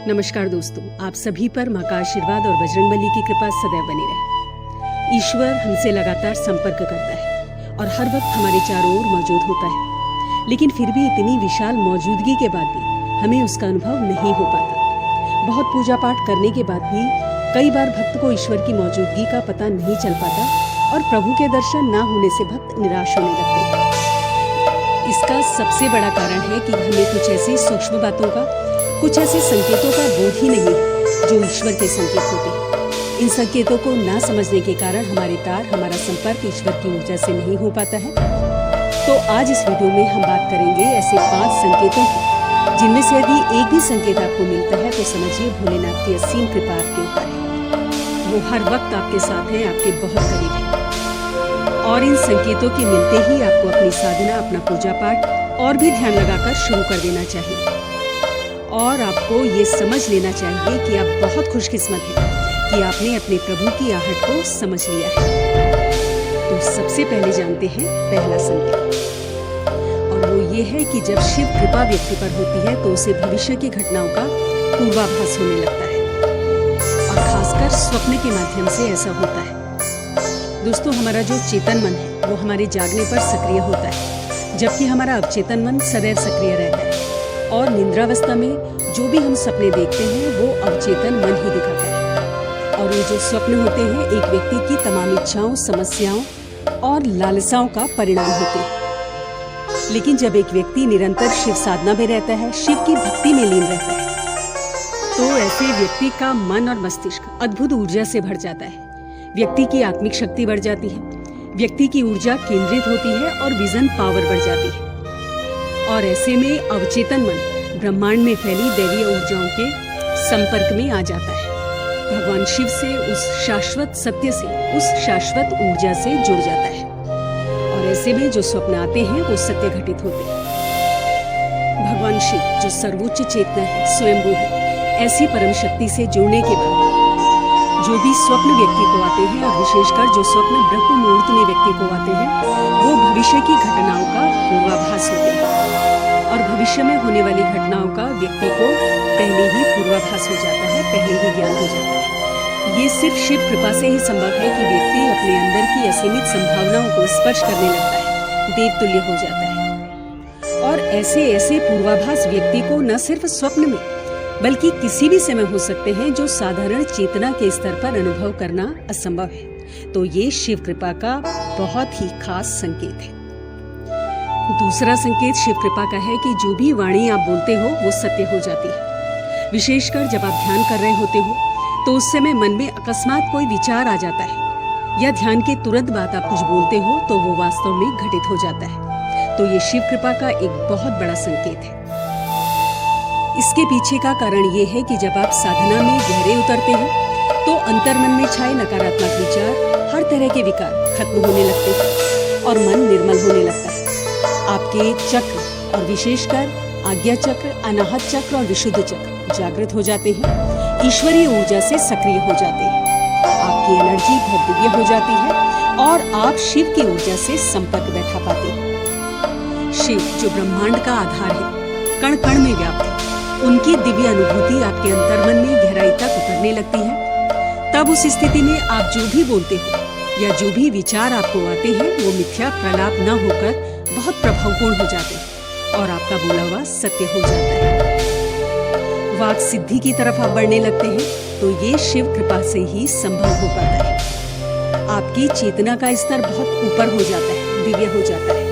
नमस्कार दोस्तों, आप सभी पर माँ का आशीर्वाद और बजरंगबली की कृपा सदैव बनी रहे। ईश्वर हमसे लगातार संपर्क करता है और हर वक्त हमारे चारों ओर मौजूद होता है, लेकिन फिर भी इतनी विशाल मौजूदगी के बाद भी हमें उसका अनुभव नहीं हो पाता। बहुत पूजा पाठ करने के बाद भी कई बार भक्त को ईश्वर की मौजूदगी का पता नहीं चल पाता और प्रभु के दर्शन न होने से भक्त निराश होने लगते हैं। इसका सबसे बड़ा कारण है कि हमें कुछ ऐसी सूक्ष्म बातों का, कुछ ऐसे संकेतों का बोध ही नहीं है जो ईश्वर के संकेत होते हैं। इन संकेतों को ना समझने के कारण हमारा संपर्क ईश्वर की ऊर्जा से नहीं हो पाता है। तो आज इस वीडियो में हम बात करेंगे ऐसे 5 संकेतों की, जिनमें से यदि एक भी संकेत आपको मिलता है तो समझिए भोलेनाथ की असीम कृपा आपके ऊपर है। वो हर वक्त आपके साथ है, आपके बहुत करीब है। और इन संकेतों के मिलते ही आपको अपनी साधना, अपना पूजा पाठ और भी ध्यान लगाकर शुरू कर देना चाहिए। और आपको ये समझ लेना चाहिए कि आप बहुत खुशकिस्मत हैं कि आपने अपने प्रभु की आहट को समझ लिया है। तो सबसे पहले जानते हैं पहला संकेत, और वो ये है कि जब शिव कृपा व्यक्ति पर होती है तो उसे भविष्य की घटनाओं का पूर्वाभास होने लगता है, और खासकर स्वप्न के माध्यम से ऐसा होता है। दोस्तों, हमारा जो चेतन मन है वो हमारे जागने पर सक्रिय होता है, जबकि हमारा अवचेतन मन सदैव सक्रिय रहता है। और निद्रावस्था में जो भी हम सपने देखते हैं वो अवचेतन मन ही दिखाता है। और ये जो स्वप्न होते हैं एक व्यक्ति की तमाम इच्छाओं, समस्याओं और लालसाओं का परिणाम होते हैं। लेकिन जब एक व्यक्ति निरंतर शिव साधना में रहता है, शिव की भक्ति में लीन रहता है, तो ऐसे व्यक्ति का मन और मस्तिष्क अद्भुत ऊर्जा से भर जाता है। व्यक्ति की आत्मिक शक्ति बढ़ जाती है, व्यक्ति की ऊर्जा केंद्रित होती है और विजन पावर बढ़ जाती है। और ऐसे में अवचेतन मन ब्रह्मांड में फैली दैवीय ऊर्जाओं के संपर्क में आ जाता है। भगवान शिव से, उस शाश्वत सत्य से, उस शाश्वत ऊर्जा से जुड़ जाता है। और ऐसे में जो स्वप्न आते हैं वो सत्य घटित होते हैं। भगवान शिव जो सर्वोच्च चेतना है, स्वयंभू है, ऐसी परम शक्ति से जुड़ने के बाद जो भी स्वप्न व्यक्ति को आते हैं, और विशेषकर जो स्वप्न ब्रह्म मुहूर्त में व्यक्ति को आते हैं, वो भविष्य की घटनाओं का पूर्वाभास होते हैं। और भविष्य में होने वाली घटनाओं का व्यक्ति को पहले ही पूर्वाभास हो जाता है, पहले ही ज्ञान हो जाता है। ये सिर्फ शिव कृपा से ही संभव है कि व्यक्ति अपने अंदर की असीमित संभावनाओं को स्पर्श करने लगता है, देवतुल्य हो जाता है। और ऐसे पूर्वाभास व्यक्ति को न सिर्फ स्वप्न में बल्कि किसी भी समय हो सकते हैं, जो साधारण चेतना के स्तर पर अनुभव करना असंभव है। तो ये शिव कृपा का बहुत ही खास संकेत है। दूसरा संकेत शिव कृपा का है कि जो भी वाणी आप बोलते हो वो सत्य हो जाती है। विशेषकर जब आप ध्यान कर रहे होते हो तो उस समय मन में अकस्मात कोई विचार आ जाता है, या ध्यान के तुरंत बाद आप कुछ बोलते हो तो वो वास्तव में घटित हो जाता है। तो ये शिव कृपा का एक बहुत बड़ा संकेत है। इसके पीछे का कारण ये है कि जब आप साधना में गहरे उतरते हैं तो अंतर्मन में छाए नकारात्मक विचार, हर तरह के विकार खत्म होने लगते हैं और मन निर्मल होने लगता है। आपके चक्र, और विशेषकर आज्ञा चक्र, अनाहत चक्र और विशुद्ध चक्र जागृत हो जाते हैं, ईश्वरीय ऊर्जा से सक्रिय हो जाते हैं। आपकी एनर्जी बहुत दिव्य हो जाती है और आप शिव की ऊर्जा से संपर्क बैठा पाते हैं। शिव जो ब्रह्मांड का आधार है, कण कण में व्याप्त है, उनकी दिव्य अनुभूति आपके अंतर्मन में गहराई तक उतरने लगती है। तब उस स्थिति में आप जो भी बोलते हो या जो भी विचार आपको आते हैं वो मिथ्या प्रलाप न होकर बहुत प्रभावपूर्ण हो जाते हैं और आपका बोला हुआ सत्य हो जाता है। वाक सिद्धि की तरफ आप बढ़ने लगते हैं। तो ये शिव कृपा से ही संभव हो पाता है। आपकी चेतना का स्तर बहुत ऊपर हो जाता है, दिव्य हो जाता है।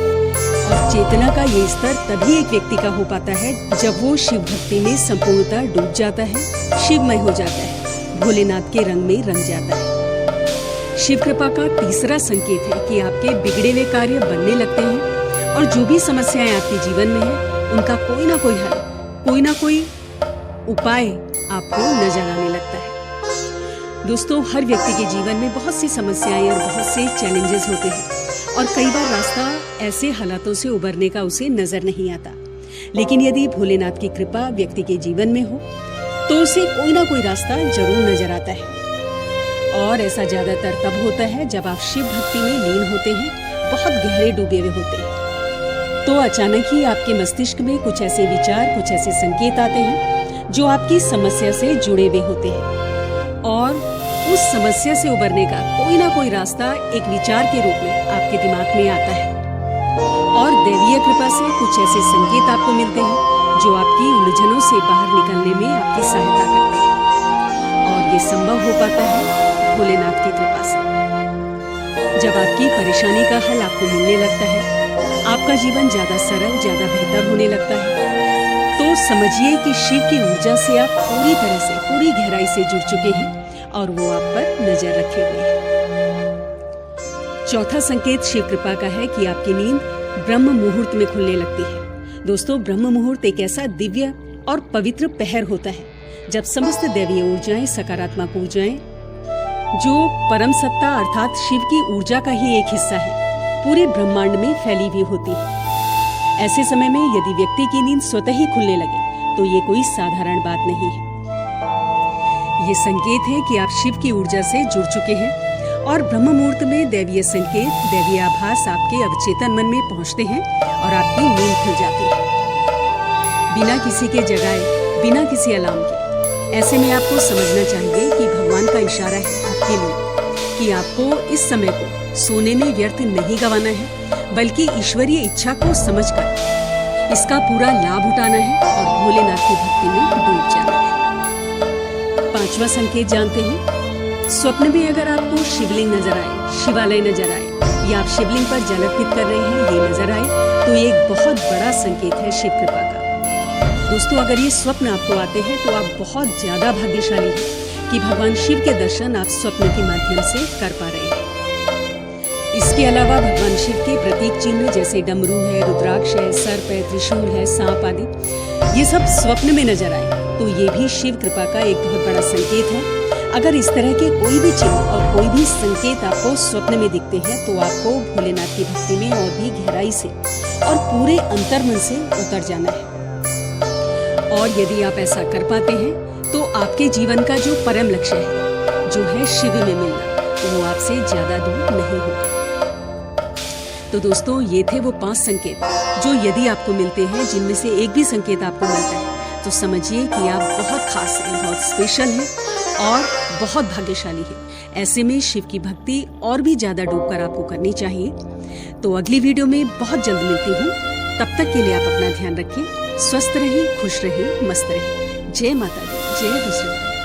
और चेतना का ये स्तर तभी एक व्यक्ति का हो पाता है जब वो शिव भक्ति में संपूर्णतः डूब जाता है, शिवमय हो जाता है, भोलेनाथ के रंग में रंग जाता है। शिव कृपा का तीसरा संकेत है कि आपके बिगड़े हुए कार्य बनने लगते हैं और जो भी समस्याएं आपके जीवन में है उनका कोई ना कोई हल, कोई ना कोई उपाय आपको नजर आने लगता है। दोस्तों, हर व्यक्ति के जीवन में बहुत सी समस्याएं और बहुत से चैलेंजेस होते हैं और कई बार रास्ता ऐसे हालातों से उबरने का उसे नजर नहीं आता। लेकिन यदि भोलेनाथ की कृपा व्यक्ति के जीवन में हो तो उसे कोई ना कोई रास्ता जरूर नजर आता है। और ऐसा ज्यादातर तब होता है जब आप शिव भक्ति में लीन होते हैं, बहुत गहरे डूबे हुए होते हैं। तो अचानक ही आपके मस्तिष्क में कुछ ऐसे विचार, कुछ ऐसे संकेत आते हैं जो आपकी समस्या से जुड़े हुए होते हैं और उस समस्या से उबरने का कोई ना कोई रास्ता एक विचार के रूप में आपके दिमाग में आता है और दैवीय कृपा से कुछ ऐसे संकेत आपको मिलते हैं जो आपकी उलझनों से बाहर निकलने में आपकी सहायता करते हैं और ये संभव हो पाता है भोलेनाथ की कृपा से। जब आपकी परेशानी का हल आपको मिलने लगता है, आपका जीवन ज्यादा सरल, ज्यादा बेहतर होने लगता है, तो समझिए कि शिव की ऊर्जा से आप पूरी तरह से, पूरी गहराई से जुड़ चुके हैं और वो आप पर नजर रखे हुए हैं। चौथा संकेत शिव कृपा का है कि आपकी नींद ब्रह्म मुहूर्त में खुलने लगती है। दोस्तों, ब्रह्म मुहूर्त एक ऐसा दिव्य और पवित्र पहर होता है जब समस्त दैवीय ऊर्जाएं, सकारात्मक ऊर्जाएं, जो परम सत्ता अर्थात शिव की ऊर्जा का ही एक हिस्सा है, पूरे ब्रह्मांड में फैली हुई होती है। ऐसे समय में यदि व्यक्ति की नींद स्वतः ही खुलने लगे तो ये कोई साधारण बात नहीं है। ये संकेत है कि आप शिव की ऊर्जा से जुड़ चुके हैं और ब्रह्म मुहूर्त में दैवीय संकेत, दैवीय आभास आपके अवचेतन मन में पहुंचते हैं और आपकी नींद खुल जाती है बिना किसी के जगाए, बिना किसी अलार्म के। ऐसे में आपको समझना चाहिए कि भगवान का इशारा है आपके लिए कि आपको इस समय को सोने में व्यर्थ नहीं गंवाना है, बल्कि ईश्वरीय इच्छा को समझकर इसका पूरा लाभ उठाना है और भोलेनाथ की भक्ति में डूब जाना है। पांचवा संकेत जानते हैं, स्वप्न में अगर आपको शिवलिंग नजर आए, शिवालय नजर आए या आप शिवलिंग पर जल अर्पित कर रहे हैं, ये नजर आए तो ये एक बहुत बड़ा संकेत है शिव कृपा का। दोस्तों, अगर ये स्वप्न आपको आते हैं तो आप बहुत ज्यादा भाग्यशाली हैं कि भगवान शिव के दर्शन आप स्वप्न के माध्यम से कर पा रहे हैं। इसके अलावा भगवान शिव के प्रतीक चिन्ह जैसे डमरू है, रुद्राक्ष है, सर्प है, त्रिशूल है, सांप आदि, ये सब स्वप्न में नजर आए तो ये भी शिव कृपा का एक बहुत बड़ा संकेत है। अगर इस तरह के कोई भी चिन्ह और कोई भी संकेत आपको स्वप्न में दिखते हैं तो आपको भोलेनाथ की भक्ति में और भी गहराई से और पूरे अंतर्मन से उतर जाना है। और यदि आप ऐसा कर पाते हैं तो आपके जीवन का जो परम लक्ष्य है, जो है शिव में मिलना, वो आपसे ज्यादा दूर नहीं होगा। तो दोस्तों, ये थे वो 5 संकेत जो यदि आपको मिलते हैं, जिनमें से एक भी संकेत आपको मिलता है तो समझिए कि आप बहुत खास हैं, बहुत स्पेशल हैं और बहुत भाग्यशाली हैं। ऐसे में शिव की भक्ति और भी ज्यादा डूबकर आपको करनी चाहिए। तो अगली वीडियो में बहुत जल्द मिलती हूँ। तब तक के लिए आप अपना ध्यान रखें, स्वस्थ रहें, खुश रहें, मस्त रहें। जय माता दी, जय बजरंग बली।